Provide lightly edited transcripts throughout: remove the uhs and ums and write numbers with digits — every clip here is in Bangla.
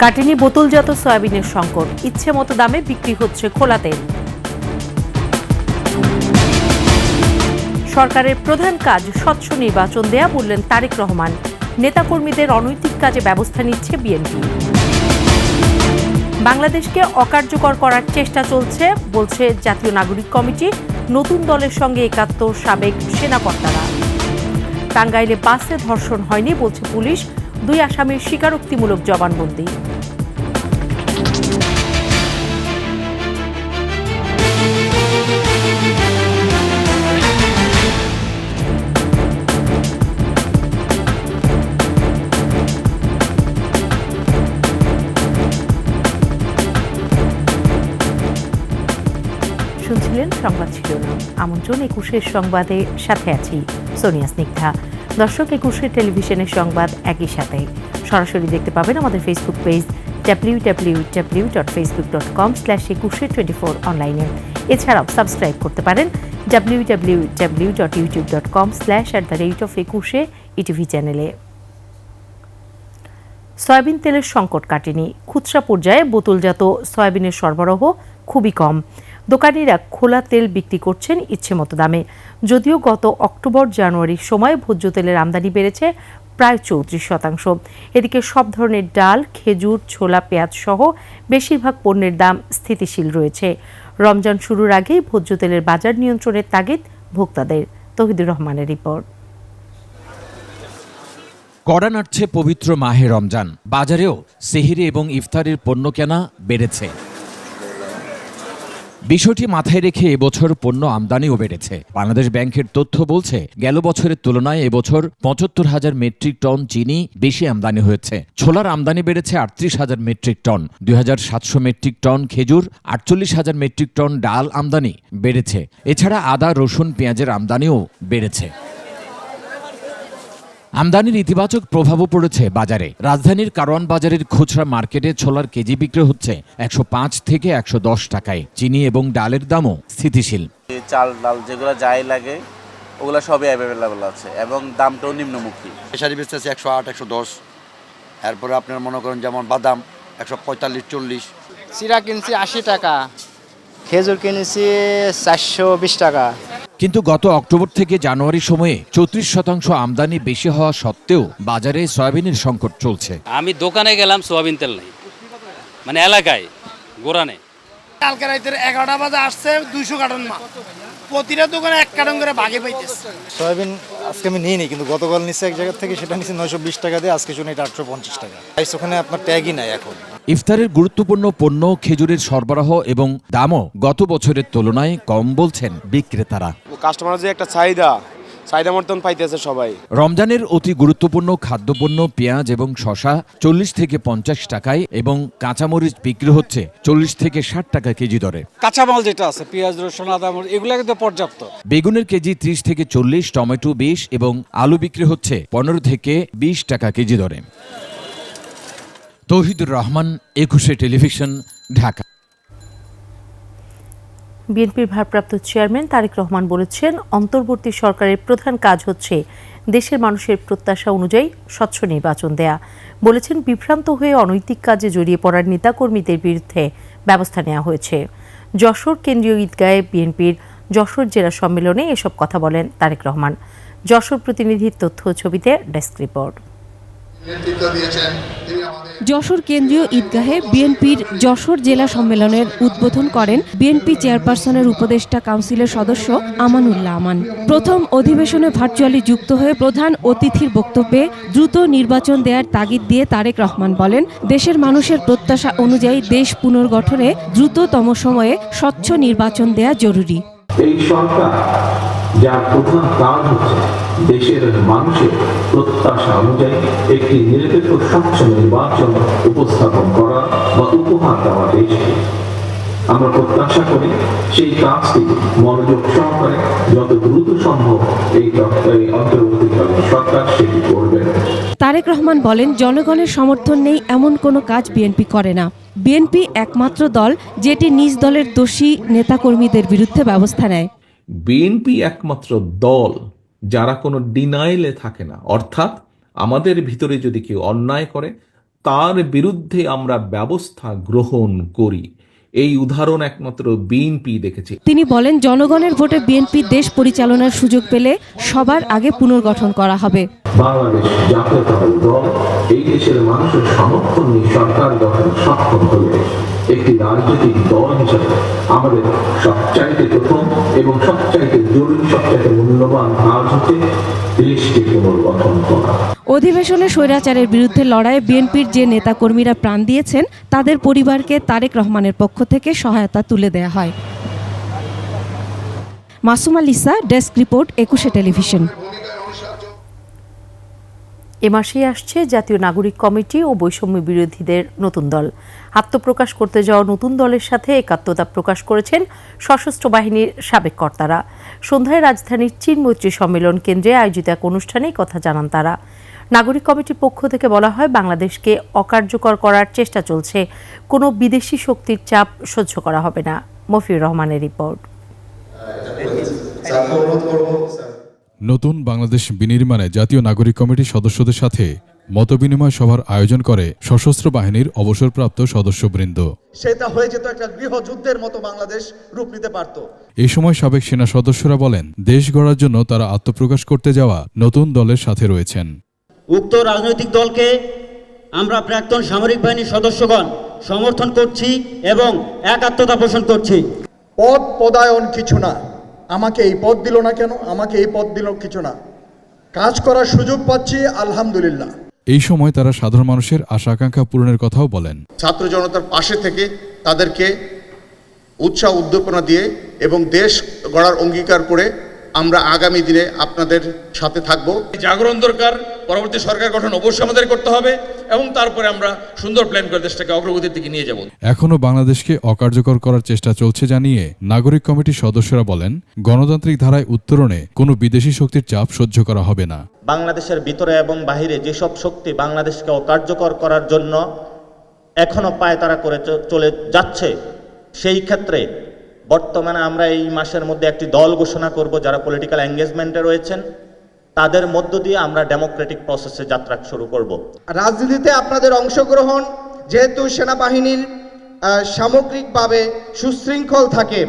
কাটেনি বোতলজাত সয়াবিনের সংকট, ইচ্ছে মতো দামে বিক্রি হচ্ছে খোলা তেল। সরকারের প্রধান কাজ স্বচ্ছ নির্বাচন দেয়া, বললেন তারেক রহমান। নেতাকর্মীদের অনৈতিক কাজে ব্যবস্থা নিচ্ছে বিএনপি। বাংলাদেশকে অকার্যকর করার চেষ্টা চলছে, বলছে জাতীয় নাগরিক কমিটি। নতুন দলের সঙ্গে একাত্তর সাবেক সেনাকর্তারা। টাঙ্গাইলে বাসে ধর্ষণ হয়নি, বলছে পুলিশ। 2 আসামির স্বীকারোক্তিমূলক জবানবন্দি। শুনছিলেন সংবাদ শিরোনাম। আমন্ত্রণ 21-এর সংবাদে, সাথে আছি সোনিয়া স্নিগ্ধা। দর্শক, 21-এর টেলিভিশনের সংবাদ একই সাথে সরাসরি দেখতে পাবেন আমাদের ফেসবুক পেজ www.facebook.com/2124 অনলাইনে। এছাড়াও সাবস্ক্রাইব করতে পারেন www.youtube.com/@21 ইটিভি চ্যানেলে। সয়াবিন তেলের সংকট কাটেনি। খুচরা পর্যায়ে বোতলজাত সয়াবিনের সরবরাহ খুবই কম। দোকানিরা খোলা তেল বিক্রি করছেন ইচ্ছেমতো দামে। যদিও গত অক্টোবর জানুয়ারির সময় ভোজ্য তেলের আমদানি বেড়েছে প্রায় 34%। এদিকে সব ধরনের ডাল, খেজুর, ছোলা, পেঁয়াজ সহ বেশিরভাগ পণ্যের দাম স্থিতিশীল রয়েছে। রমজান শুরুর আগেই ভোজ্য তেলের বাজার নিয়ন্ত্রণের তাগিদ ভোক্তাদের। তৌহিদুর রহমানের রিপোর্ট। কড়া নাড়ছে পবিত্র মাহে রমজান। বাজারেও সেহরি এবং ইফতারের পণ্য কেনা বেড়েছে। বিষয়টি মাথায় রেখে এবছর পণ্য আমদানিও বেড়েছে। বাংলাদেশ ব্যাংকের তথ্য বলছে, গেল বছরের তুলনায় এবছর ৭৫,০০০ মেট্রিক টন চিনি বেশি আমদানি হয়েছে। ছোলার আমদানি বেড়েছে ৩৮,০০০ মেট্রিক টন, ২,৭০০ মেট্রিক টন খেজুর, ৪৮,০০০ মেট্রিক টন ডাল আমদানি বেড়েছে। এছাড়া আদা, রসুন, পেঁয়াজের আমদানিও বেড়েছে। আমদানির ইতিবাচক প্রভাবও পড়েছে বাজারে। রাজধানীর কারওয়ান বাজারের খুচরা মার্কেটে ছোলার কেজি বিক্রি হচ্ছে ১০৫ থেকে ১১০ টাকায়। চিনি এবং ডালের দামও স্থিতিশীল। চাল ডাল যেগুলো যাই লাগে ওগুলো সবই অ্যাভেলেবেল আছে এবং দামটাও নিম্নমুখী। খেসারি বেচতেছে ১০৮, ১১০। এরপরে আপনার মনে করেন যেমন বাদাম ১৪৫, ৪০। চিরা কিনছি ৮০ টাকা, খেজুর কিনেছি ৪২০ টাকা। কিন্তু গত অক্টোবর থেকে জানুয়ারির সময়ে ৩৪% আমদানি বেশি হওয়া সত্ত্বেও বাজারে সয়াবিনের সংকট চলছে। আমি দোকানে গেলাম, সোয়াবিন তেল নেই, মানে এলাকায় গোড়া নেই। কালকে রাতের 11টা বাজে আসছে 200 কার্টন মাল, প্রতিটা দোকানে 1 কার্টন করে ভাগে পাইতেছে। সয়াবিন আজকে আমি নিইনি, কিন্তু গতকাল নিচে এক জায়গা থেকে, সেটা নিচে 920 টাকা দিয়ে, আজকে শুনে এটা 850 টাকা। ওখানে আপনার ট্যাগই নাই এখন। ইফতারের গুরুত্বপূর্ণ পণ্য খেজুরের সরবরাহ এবং দামও গত বছরের তুলনায় কম বলছেন বিক্রেতারা। কাস্টমার যে একটা চাহিদা মতন পাইতেছে সবাই। রমজানের অতি গুরুত্বপূর্ণ খাদ্যপণ্য পেঁয়াজ এবং শসা 40 থেকে 50 টাকায় এবং কাঁচামরিচ বিক্রি হচ্ছে 40 থেকে 60 টাকা কেজি দরে। কাঁচামাল যেটা আছে পেঁয়াজ, রসুন, আদা, এগুলো কিন্তু পর্যাপ্ত। বেগুনের কেজি 30 থেকে 40, টমেটো 20 এবং আলু বিক্রি হচ্ছে 15 থেকে 20 টাকা কেজি দরে। তৌহিদুর রহমান, 21 টেলিভিশন, ঢাকা। বিএনপির ভারপ্রাপ্ত চেয়ারম্যান তারেক রহমান বলেছেন, অন্তর্বর্তী সরকারের প্রধান কাজ হচ্ছে দেশের মানুষের প্রত্যাশা অনুযায়ী স্বচ্ছ নির্বাচন দেয়া। বলেছেন, বিভ্রান্ত হয়ে অনৈতিক কাজে জড়িয়ে পড়ার নেতাকর্মীদের বিরুদ্ধে ব্যবস্থা নেওয়া হয়েছে। যশোর কেন্দ্রীয় ঈদগাহে বিএনপির যশোর জেলা সম্মেলনে এসব কথা বলেন তারেক রহমান। যশোর প্রতিনিধির তথ্য ছবিতে ডেস্ক রিপোর্ট। যশোর কেন্দ্রীয় ঈদগাহে বিএনপির যশোর জেলা সম্মেলনের উদ্বোধন করেন বিএনপি চেয়ারপারসনের উপদেষ্টা কাউন্সিলের সদস্য আমানুল্লাহ আমান। প্রথম অধিবেশনে ভার্চুয়ালি যুক্ত হয়ে প্রধান অতিথির বক্তব্যে দ্রুত নির্বাচন দেওয়ার তাগিদ দিয়ে তারেক রহমান বলেন, দেশের মানুষের প্রত্যাশা অনুযায়ী দেশ পুনর্গঠনে দ্রুততম সময়ে স্বচ্ছ নির্বাচন দেয়া জরুরি। এই সরকার যার প্রধান কাজ হচ্ছে দেশের মানুষের প্রত্যাশা অনুযায়ী একটি নিরপেক্ষ স্বচ্ছ নির্বাচন উপস্থাপন করা বা উপহার দেওয়া দেশকে। আমরা প্রত্যাশা করি সেই কাজটি মনোযোগ সহকারে যত দ্রুত সম্ভব এই অন্তর্বর্তীকালীন সরকার সেটি করবে। তারেক রহমান বলেন, জনগণের সমর্থন নেই এমন কোনো কাজ বিএনপি করে না। বিএনপি একমাত্র দল যেটি নিজ দলের দোষী নেতাকর্মীদের বিরুদ্ধে ব্যবস্থা নেয়। বিএনপি একমাত্র দল যারা কোনো ডিনাইলে থাকে না, অর্থাৎ আমাদের ভিতরে যদি কেউ অন্যায় করে তার বিরুদ্ধে আমরা ব্যবস্থা গ্রহণ করি। এই উদাহরণ একমাত্র বিএনপি দেখেছে। তিনি বলেন, জনগণের ভোটে বিএনপি দেশ পরিচালনার সুযোগ পেলে সবার আগে পুনর্গঠন করা হবে। বাংলাদেশ জাতীয়তাবাদী দল এই দেশের মানুষের সমর্থন নিয়ে সরকার গঠনে সক্ষম হলে একটি রাজনৈতিক দল হিসেবে আমাদের সবচাইতে প্রথম এবং সবচাইতে জরুরি, সবচাইতে মূল্যবান কাজ হচ্ছে দেশকে পুনর্গঠন করা। অধিবেশনে স্বৈরাচারের বিরুদ্ধে লড়াইয়ে বিএনপির যে নেতাকর্মীরা প্রাণ দিয়েছেন তাদের পরিবারকে তারেক রহমানের পক্ষ থেকে সহায়তা তুলে দেয়া হয়। Masuma Lisa, desk report, 21 television. এ মাসেই আসছে জাতীয় নাগরিক কমিটি ও বৈষম্য বিরোধীদের নতুন দল। আত্মপ্রকাশ করতে যাওয়া নতুন দলের সাথে একাত্মতা প্রকাশ করেছেন সশস্ত্র বাহিনীর সাবেক কর্তারা। সন্ধ্যায় রাজধানীর চীন মৈত্রী সম্মেলন কেন্দ্রে আয়োজিত এক অনুষ্ঠানে কথা জানান তারা। নাগরিক কমিটির পক্ষ থেকে বলা হয়, বাংলাদেশকে অকার্যকর করার চেষ্টা চলছে, কোনো বিদেশি শক্তির চাপ সহ্য করা হবে না। মফিউর রহমানের রিপোর্ট। নতুন বাংলাদেশ বিনির্মাণে জাতীয় নাগরিক কমিটির সদস্যদের সাথে মতবিনিময় সভার আয়োজন করে সশস্ত্র বাহিনীর অবসরপ্রাপ্ত সদস্যবৃন্দ। সেটা হয়ে যেত একটা গৃহযুদ্ধের মতো বাংলাদেশ রূপ নিতে পারত। এই সময় সাবেক সেনা সদস্যরা বলেন, দেশ গড়ার জন্য তারা আত্মপ্রকাশ করতে যাওয়া নতুন দলের সাথে রয়েছেন। উক্ত রাজনৈতিক দলকে আমরা প্রাক্তন সামরিক বাহিনীর সদস্যগণ সমর্থন করছি এবং একাত্মতা পোষণ করছি। পদ পদায়ন কিছু না, আমাকে এই পদ দিল না কেন, আমাকে এই পদ দিল কিছু না, কাজ করার সুযোগ পাচ্ছি, আলহামদুলিল্লাহ। এই সময় তারা সাধারণ মানুষের আশা আকাঙ্ক্ষা পূরণের কথাও বলেন। ছাত্র জনতার পাশে থেকে তাদেরকে উৎসাহ উদ্দীপনা দিয়ে এবং দেশ গড়ার অঙ্গীকার করে আমরা আগামী দিনে আপনাদের সাথে থাকব। জাগরণ দরকার, পরবর্তী সরকার গঠন অবশ্যই আমাদের করতে হবে এবং তারপরে আমরা সুন্দর প্ল্যান করে দেশটাকে অগ্রগতির দিকে নিয়ে যাব। এখনও বাংলাদেশকে অকার্যকর করার চেষ্টা চলছে জানিয়ে নাগরিক কমিটির সদস্যরা বলেন, গণতান্ত্রিক ধারায় উত্তরণে কোনো বিদেশি শক্তির চাপ সহ্য করা হবে না। বাংলাদেশের ভিতরে এবং বাহিরে যেসব শক্তি বাংলাদেশকে অকার্যকর করার জন্য এখনো পায়তারা করে চলে যাচ্ছে, সেই ক্ষেত্রে বর্তমানে আমরা এই মাসের মধ্যে একটি দল ঘোষণা করব যারা পলিটিক্যাল এঙ্গেজমেন্টে রয়েছেন, তাদের মধ্য দিয়ে আমরা ডেমোক্রেটিক প্রসেসে যাত্রা শুরু করব। রাজনীতিতে আপনাদের অংশগ্রহণ যেহেতু সেনাবাহিনীর সামগ্রিকভাবে সুশৃঙ্খল থাকে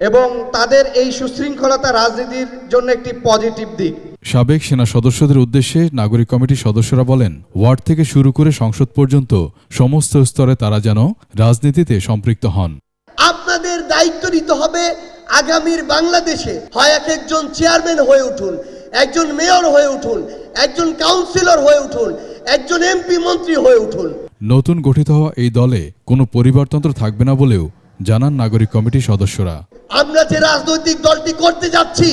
এবং তাদের এই সুশৃঙ্খলতা রাজনীতির জন্য একটি পজিটিভ দিক। সাবেক সেনা সদস্যদের উদ্দেশ্যে নাগরিক কমিটির সদস্যরা বলেন, ওয়ার্ড থেকে শুরু করে সংসদ পর্যন্ত সমস্ত স্তরে তারা যেন রাজনীতিতে সম্পৃক্ত হন। আপনাদের দায়িত্ব নিতে হবে আগামীর বাংলাদেশে হয় একজন চেয়ারম্যান হয়ে উঠুন, একজন মেয়র হয়ে উঠুন, একজন কাউন্সিলর হয়ে উঠুন, একজন এমপি মন্ত্রী হয়ে উঠুন। নতুন গঠিত হওয়া এই দলে কোনো পরিবারতন্ত্র থাকবে না বলেও জানান নাগরিক কমিটির সদস্যরা। আমরা যে রাজনৈতিক দলটি করতে যাচ্ছি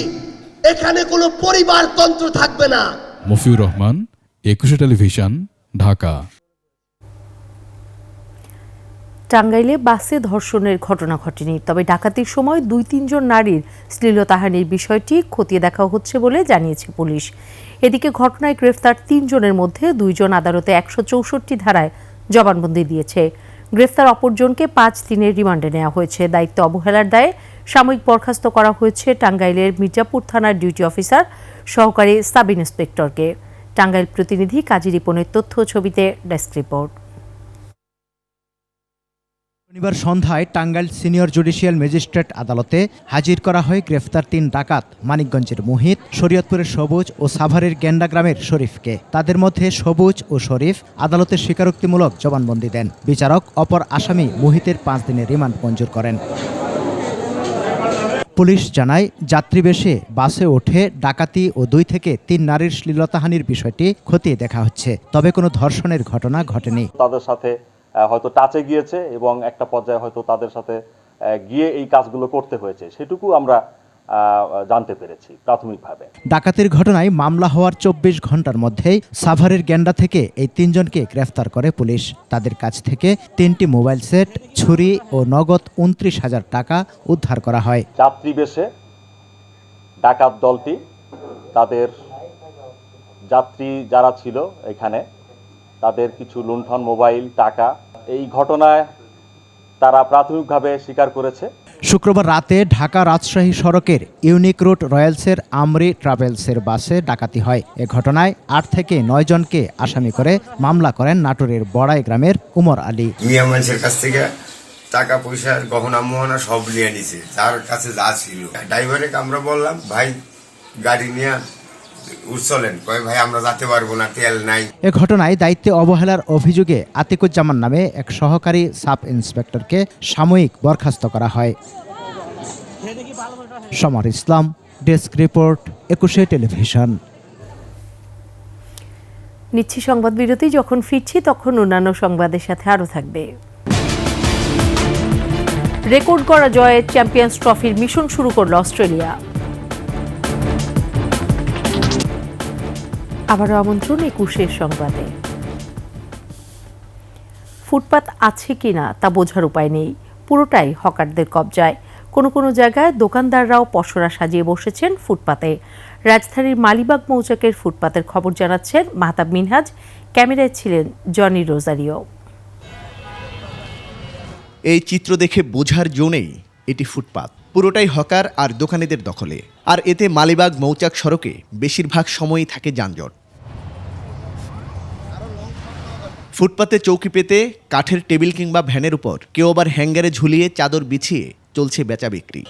এখানে কোনো পরিবারতন্ত্র থাকবে না। মফিউর রহমান, 21 টেলিভিশন, ঢাকা। টাঙ্গাইলে বাসে ধর্ষণের ঘটনা ঘটেনি, তবে ডাকাতির সময় 2-3 জন নারীর শ্লীলতাহানির বিষয়টি খতিয়ে দেখা হচ্ছে বলে জানিয়েছে পুলিশ। এদিকে ঘটনায় গ্রেফতার 3 জনের মধ্যে 2 জন আদালতে 164 ধারায় জবানবন্দি দিয়েছে। গ্রেফতার অপরজনকে 5 দিনের রিমান্ডে নেওয়া হয়েছে। দায়িত্ব অবহেলার দায়ে সাময়িক বরখাস্ত করা হয়েছে টাঙ্গাইলের মির্জাপুর থানার ডিউটি অফিসার সহকারী সাব ইন্সপেক্টরকে। টাঙ্গাইল প্রতিনিধি কাজী রিপনের তথ্য ছবিতে ডেস্ক রিপোর্ট। শনিবার সন্ধ্যায় টাঙ্গাইল সিনিয়র জুডিশিয়াল ম্যাজিস্ট্রেট আদালতে হাজির করা হয় গ্রেফতার 3 ডাকাত মানিকগঞ্জের মুহিত, শরীয়তপুরের সবুজ ও সাভারের গেন্ডা গ্রামের শরীফকে। তাদের মধ্যে সবুজ ও শরীফ আদালতে স্বীকারোক্তিমূলক জবানবন্দি দেন। বিচারক অপর আসামি মুহিতের 5 দিনের রিমান্ড মঞ্জুর করেন। পুলিশ জানায়, যাত্রীবেশে বাসে ওঠে ডাকাতি ও 2 থেকে 3 নারীর শ্লীলতাহানির বিষয়টি খতিয়ে দেখা হচ্ছে, তবে কোনো ধর্ষণের ঘটনা ঘটেনি। তাদের সাথে হয়তো টাচে গিয়েছে এবং একটা পর্যায়ে হয়তো তাদের সাথে গিয়ে এই কাজগুলো করতে হয়েছে, সেটুকু আমরা জানতে পেরেছি প্রাথমিকভাবে। ডাকাতির ঘটনায় মামলা হওয়ার 24 ঘন্টার মধ্যেই সাভারের গেন্ডা থেকে এই 3 জনকে গ্রেফতার করে পুলিশ। তাদের কাছ থেকে 3টি মোবাইল সেট, ছুরি ও নগদ 29,000 টাকা উদ্ধার করা হয়। যাত্রীবেশে ডাকাত দলটি তাদের যাত্রী যারা ছিল এখানে তাদের কিছু লুণ্ঠন মোবাইল, টাকা, এই ঘটনায় তারা প্রাথমিকভাবে স্বীকার করেছে। শুক্রবার রাতে ঢাকা রাজশাহী সড়কের ইউনিক রুট রয়্যালসের আমরি ট্রাভেলসের বাসে ডাকাতি হয়। এ ঘটনায় 8 থেকে 9 জনকে আসামি করে মামলা করেন নাটোরের বড়াই গ্রামের উমর আলী। মিয়া মানুষের কাছ থেকে টাকা পয়সা গহনা মোহনা সব নিয়ে নিছে, যার কাছে যা ছিল। ড্রাইভারে আমরা বললাম ভাই গাড়ি নিয়ে উঠছলেন, কয় ভাই আমরা যেতে পারবো না, তেল নাই। এ ঘটনায় দায়িত্বে অবহেলার অভিযোগে আতিকুজ্জামান নামে এক সহকারী সাব ইন্সপেক্টরকে সাময়িক বরখাস্ত করা হয়। সমর ইসলাম, ডেস্ক রিপোর্ট, 21 টেলিভিশন। নিচ্ছি সংবাদ বিরতি, যখন ফিরছি তখন অন্যান্য সংবাদের সাথে আরও থাকবে। রেকর্ড করা জয়ে চ্যাম্পিয়ন্স ট্রফির মিশন শুরু করল অস্ট্রেলিয়া। আবারও আমন্ত্রণ 21 সংবাদে। ফুটপাত আছে কিনা তা বোঝার উপায় নেই, পুরোটাই হকারদের কবজায়। কোনো কোনো জায়গায় দোকানদাররাও পসরা সাজিয়ে বসেছেন ফুটপাতে। রাজধানীর মালিবাগ মৌচাকের ফুটপাতের খবর জানাচ্ছেন মাহতাব মিনহাজ, ক্যামেরায় ছিলেন জনি রোজারিও। এই চিত্র দেখে বোঝার জো নেই, এটি ফুটপাত, পুরোটাই হকার আর দোকানিদের দখলে। আর এতে মালিবাগ মৌচাক সড়কে বেশিরভাগ সময়ই থাকে যানজট। ফুটপাতে চৌকি পেতে কাঠের টেবিল কিংবা ভ্যানের উপর, কেউ আবার হ্যাঙ্গারে ঝুলিয়ে চাদর বিছিয়ে চলছে বেচা বিক্রি।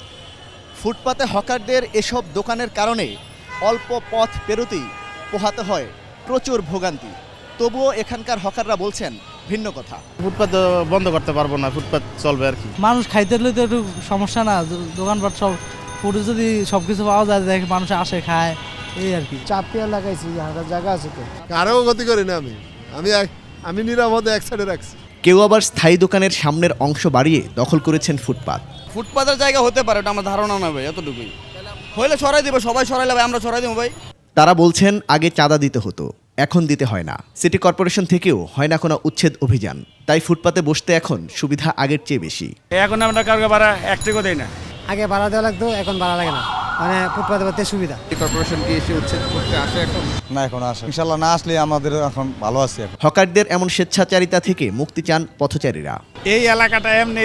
ফুটপাতে হকারদের এসব দোকানের কারণে অল্প পথ পেরোতেই পোহাতে হয় প্রচুর ভোগান্তি। তবুও এখানকার হকাররা বলছেন ভিন্ন কথা। ফুটপাত বন্ধ করতে পারবো না, ফুটপাত চলবে আর কি। মানুষ খাইতে হলে তো একটু সমস্যা না, দোকানপাট সব পুরো যদি সব কিছু পাওয়া যায়, দেখে মানুষ আসে খায়, এই আর কি। চাপিয়া লাগাইছি, হাঁটার জায়গা আছে তো। কারো গতি করি না আমি নিরাপদে এক সাইডে রাখছি। কেউ আবার স্থায়ী দোকানের সামনের অংশ বাড়িয়ে দখল করেছেন ফুটপাত। ফুটপাতের জায়গা হতে পারে, এটা আমার ধারণা না ভাই, এতটুকুই। হইলে সরাই দেবে, সবাই সরাইলে ভাই, আমরা সরাই দেবো ভাই। তারা বলছেন আগে চাঁদা দিতে হতো, এখন দিতে হয় না। সিটি কর্পোরেশন থেকেও হয় না কোনো উচ্ছেদ অভিযান, তাই ফুটপাতে বসতে এখন সুবিধা আগের চেয়ে বেশি। এখন আমরা কাউকে ভাড়া এক টাকাও দেই না। আগে ভাড়া দেওয়া লাগতো, এখন ভাড়া লাগে না, মানে ফুটপাতে বসতে সুবিধা। কর্পোরেশন কি এসে উচ্ছেদ করতে আসে এখন? না, এখন আসে। ইনশাআল্লাহ না আসলে আমাদের এখন ভালো আছে। হকারদের এমন স্বেচ্ছাচারিতা থেকে মুক্তি চান পথচারীরা। এই এলাকাটা এমনি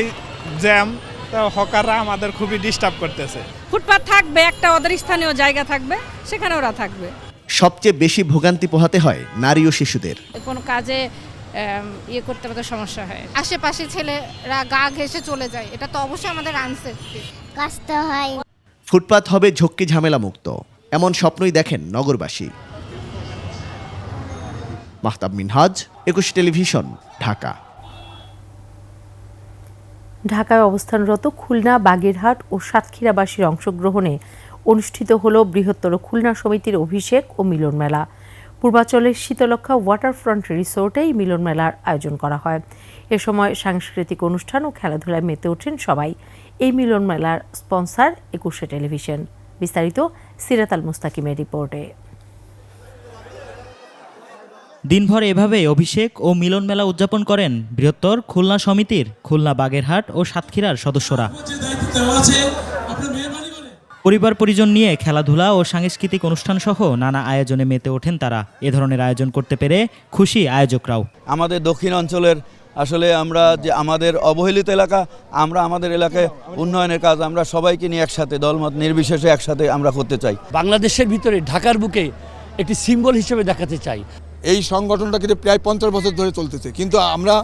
জ্যাম, তো হকাররা আমাদের খুবই ডিস্টার্ব করতেছে। ফুটপাত থাকবে, একটা ওদের স্থানীয় জায়গা থাকবে, সেখানে ওরা থাকবে। সবচেয়ে বেশি ভোগান্তি পোহাতে হয় নারী ও শিশুদের। কোনো কাজে করতে পারতে সমস্যা হয়, আশেপাশে ছেলেরা গা ঘেঁষে চলে যায়, এটা তো অবশ্যই আমাদের আনসেফটি, কষ্ট হয়। ফুটপাত হবে ঝক্কি ঝামেলা মুক্ত, এমন স্বপ্নই দেখেন নগরবাসী। মাহতাব মিনহাজ, 21 টেলিভিশন, ঢাকা। ঢাকায় অবস্থানরত খুলনা, বাগেরহাট ও সাতক্ষীরাবাসীর অংশগ্রহণে অনুষ্ঠিত হল বৃহত্তর খুলনা সমিতির অভিষেক ও মিলন মেলা। পূর্বাঞ্চলের শীতলক্ষা ওয়াটারফ্রন্ট রিসোর্টে এই মিলন মেলার আয়োজন করা হয়। এ সময় সাংস্কৃতিক অনুষ্ঠান ও খেলাধুলায় মেতে ওঠেন সবাই। এই মিলন মেলার স্পন্সর 21 টেলিভিশন। বিস্তারিত সিরাত আল মুস্তাকিমের রিপোর্টে। দিনভর এভাবে অভিষেক ও মিলন মেলা উদযাপন করেন বৃহত্তর খুলনা সমিতির খুলনা, বাগেরহাট ও সাতক্ষীরার সদস্যরা। পরিবার পরিজন নিয়ে খেলাধুলা ও সাংস্কৃতিক অনুষ্ঠান সহ নানা আয়োজনে মেতে ওঠেন তারা। এ ধরনের আয়োজন করতে পেরে খুশি আয়োজকরাও। আমাদের দক্ষিণ অঞ্চলের আসলে আমরা যে আমাদের অবহেলিত এলাকা, আমরা আমাদের এলাকায় উন্নয়নের কাজ আমরা সবাইকে নিয়ে একসাথে, দলমত নির্বিশেষে একসাথে আমরা করতে চাই। বাংলাদেশের ভিতরে ঢাকার বুকে একটি সিম্বল হিসেবে দেখাতে চাই। এই সংগঠনটা কিন্তু প্রায় 50 বছর ধরে চলতেছে, কিন্তু আমরা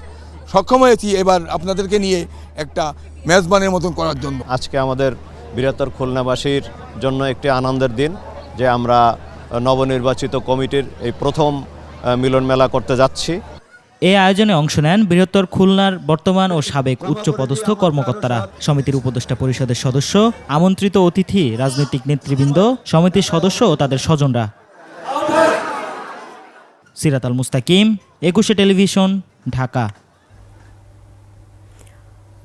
সক্ষম হয়েছি এবার আপনাদেরকে নিয়ে একটা মেজবানের মতন করার জন্য। আজকে আমাদের বৃহত্তর খুলনাবাসীর জন্য একটি আনন্দের দিন যে আমরা নবনির্বাচিত কমিটির এই প্রথম মিলন মেলা করতে যাচ্ছি। এই আয়োজনে অংশ নেন বৃহত্তর খুলনার বর্তমান ও সাবেক উচ্চপদস্থ কর্মকর্তারা, সমিতির উপদেষ্টা পরিষদের সদস্য, আমন্ত্রিত অতিথি, রাজনৈতিক নেতৃবৃন্দ, সমিতির সদস্য ও তাদের স্বজনরা। সিরাত আল মুস্তাকিম, 21 টেলিভিশন, ঢাকা।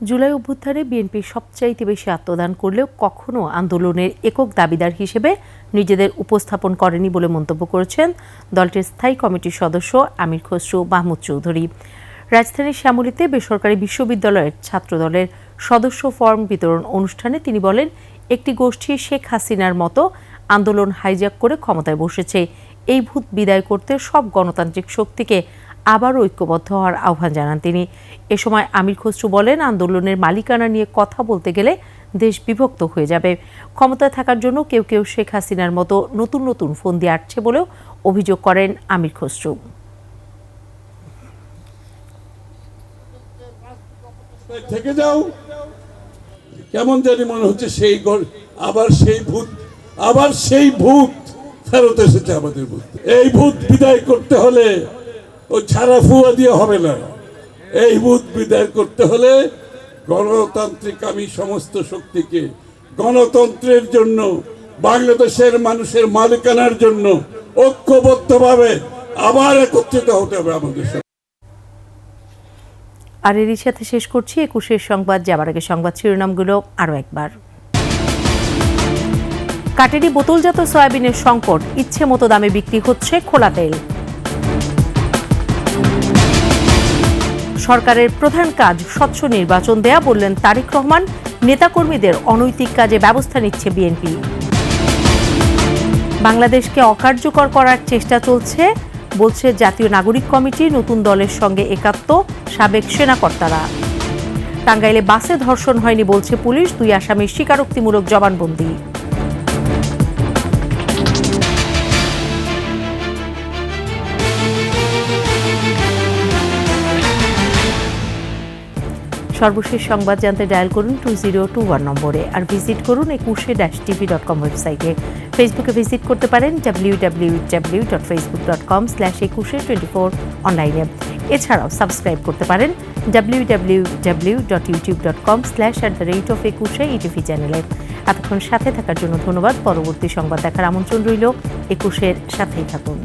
জুলাই অভ্যুত্থানে বিএনপি সবচাইতে বেশি আত্মদান করলেও কখনো আন্দোলনের একক দাবিদার হিসেবে নিজেদের উপস্থাপন করেনি বলে মন্তব্য করেছেন দলটির স্থায়ী কমিটির সদস্য আমির খসরু মাহমুদ চৌধুরী। রাজধানীর শ্যামলীতে বেসরকারি বিশ্ববিদ্যালয়ের ছাত্রদলের সদস্য ফর্ম বিতরণ অনুষ্ঠানে তিনি বলেন, একটি গোষ্ঠী শেখ হাসিনার মতো আন্দোলন হাইজ্যাক করে ক্ষমতায় বসেছে। এই ভূত বিদায় করতে সব গণতান্ত্রিক শক্তিকে আবারও ঐক্যবদ্ধ হওয়ার আহ্বান জানান তিনি। এ সময় আমির খসরু বলেন, আন্দোলনের মালিকানা নিয়ে কথা বলতে গেলে দেশ বিভক্ত হয়ে যাবে। ক্ষমতায় থাকার জন্য কেউ কেউ শেখ হাসিনার মতো নতুন নতুন ফোন দিয়ে আসছে বলেও অভিযোগ করেন আমির খসরু। থেকে যাও, কেমন জানি মনে হচ্ছে আবার সেই ভূত ফেরত এসেছে আমাদের মধ্যে। এই ভূত বিদায় করতে হলে ও ছাড়া ফুয়া দিয়ে হবে না। এই ভূত বিদায় করতে হলে গণতান্ত্রিক আমি সমস্ত শক্তিকে গণতন্ত্রের জন্য, বাংলাদেশের মানুষের মালিকানার জন্য ঐক্যবদ্ধভাবে আবার একত্রিত হতে হবে আমাদের সাথে। আর এরই সাথে শেষ করছি ২১ সংবাদ। যাবার আগে সংবাদ শিরোনামগুলো আরও একবার। কাটেরি বোতলজাত সয়াবিনের সংকট, ইচ্ছে মতো দামে বিক্রি হচ্ছে খোলা তেল। সরকারের প্রধান কাজ স্বচ্ছ নির্বাচন দেয়া, বললেন তারেক রহমান। নেতাকর্মীদের অনৈতিক কাজে ব্যবস্থা নিচ্ছে বিএনপি। বাংলাদেশকে অকার্যকর করার চেষ্টা চলছে বলছে জাতীয় নাগরিক কমিটি। নতুন দলের সঙ্গে একাত্ম সাবেক সেনাকর্তারা। টাঙ্গাইলে বাসে ধর্ষণ হয়নি বলছে পুলিশ, 2 আসামির স্বীকারোক্তিমূলক জবানবন্দি। সর্বশেষ সংবাদ জানতে ডায়াল করুন 2021 নম্বরে, আর ভিজিট করুন ekushe-tv.com ওয়েবসাইটে। ফেসবুকে ভিজিট করতে পারেন www.facebook.com/ekushe24 অনলাইনে। এছাড়াও সাবস্ক্রাইব করতে পারেন www.youtube.com/@ekushe ইটিভি চ্যানেলে। এতক্ষণ সাথে থাকার জন্য ধন্যবাদ। পরবর্তী সংবাদ দেখার আমন্ত্রণ রইল। একুশের সাথেই থাকুন।